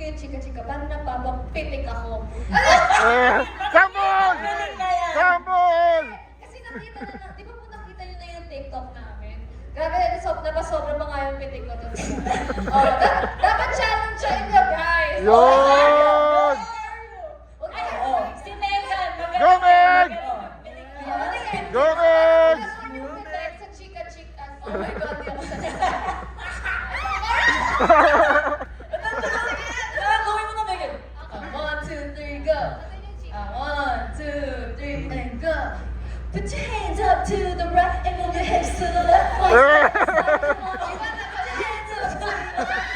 kayo chika-chika, paano napapapitik ako? Sambol! Sambol! Kasi nakita na, di ba po nakita nyo na yung TikTok namin? Grabe, napasobra pa nga yung pitik ko doon. Oh, dapat challenge siya inyo, guys. Yun! Okay, oh. Si Megan! Go, Meg! Go, Meg! Sa chika-chika. Oh my God, di ako sanay. Gawin mo na, Megan! 1, 2, 3, go! 1, 2, 3, and go! Put your hands up to the right and move your hips to the left. Put your hands up to the right.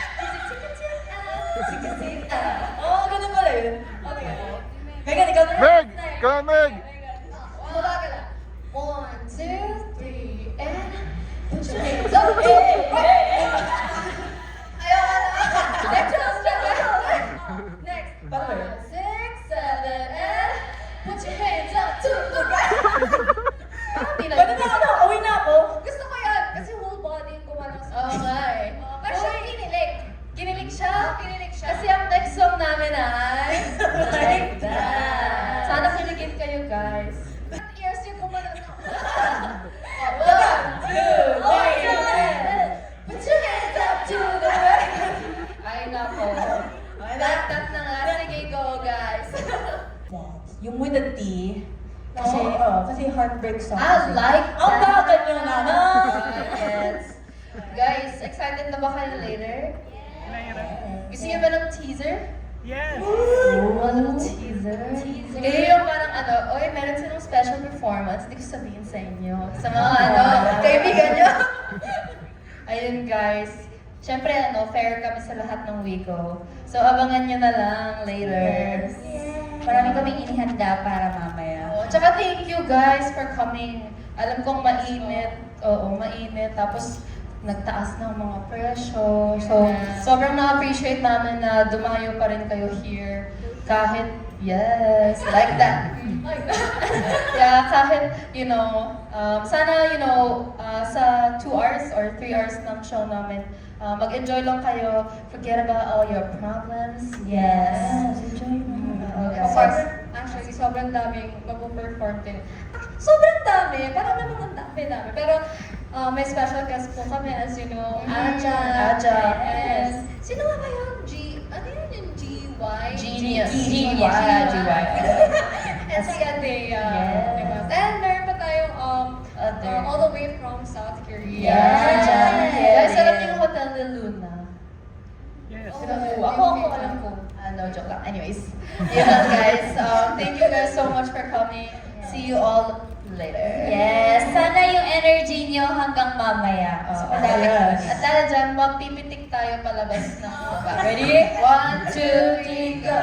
Chika-chika. Oo, ganun pala yun. Okay. Megan, ikaw na. Meg! Go, Meg! Mabagal lang. 1, 2, 3, and put your hands up. Ayaw na. Next. Next. 5, 6, 7, and put your hands up to the right. Pwede na ako, uwi na ako. Gusto ko yan, kasi whole body yung kumalang sa okay. Pero siya yung kinilig. Kinilig siya? Kinilig siya. Kasi ang next song namin ay Like That. Sana kiligin kayo, guys. Ears yung kumalang sa 1, 2, 3, put your hands up to the right. Ay, nako. That na nga. Sige, go, guys. Yung with the T. Kasi heartbreak song. Like Ang bagal nyo naman! Yes. Guys, excited na ba kayo later? Gusto niyo ba ng teaser? Yes! Ano teaser? Kayo yung parang oy, meron silang special performance. Hindi ko sabihin sa inyo. Sa mga kaibigan nyo. Ayun guys. Siyempre, fair kami sa lahat ng Wiko. So, abangan nyo na lang later. Marami kaming inihanda para mamaya. Tsaka thank you guys for coming. Alam kong mainit. Oo, mainit. Tapos, nagtaas ng mga presyo. So, sobrang na-appreciate namin na dumayo pa rin kayo here. Kahit, yes, like that. Yeah, kahit, sana, sa 2 hours or 3 hours ng show namin, mag-enjoy lang kayo. Forget about all your problems. Yes. Enjoy mo. Actually, sobrang daming mag-perform din. Sobrang dami. Parang naman ang dami. Pero may special guest po kami, as you know. Aja. And sino nga ba yung ano yun yung GY? Genius. GY. And si Adea. Yes. Diba? And meron pa tayong all the way from South Korea. Yes. Guys, alam niyo yung Hotel de Luna? Yes! Ako, alam ko. No, joke lang. Anyways, yun lang guys. Thank you guys so much for coming. See you all later. Yes, sana yung energy nyo hanggang mamaya. Yes. At dahil dyan, magpipitik tayo palabas ng baba. Ready? 1, 2, 3, go!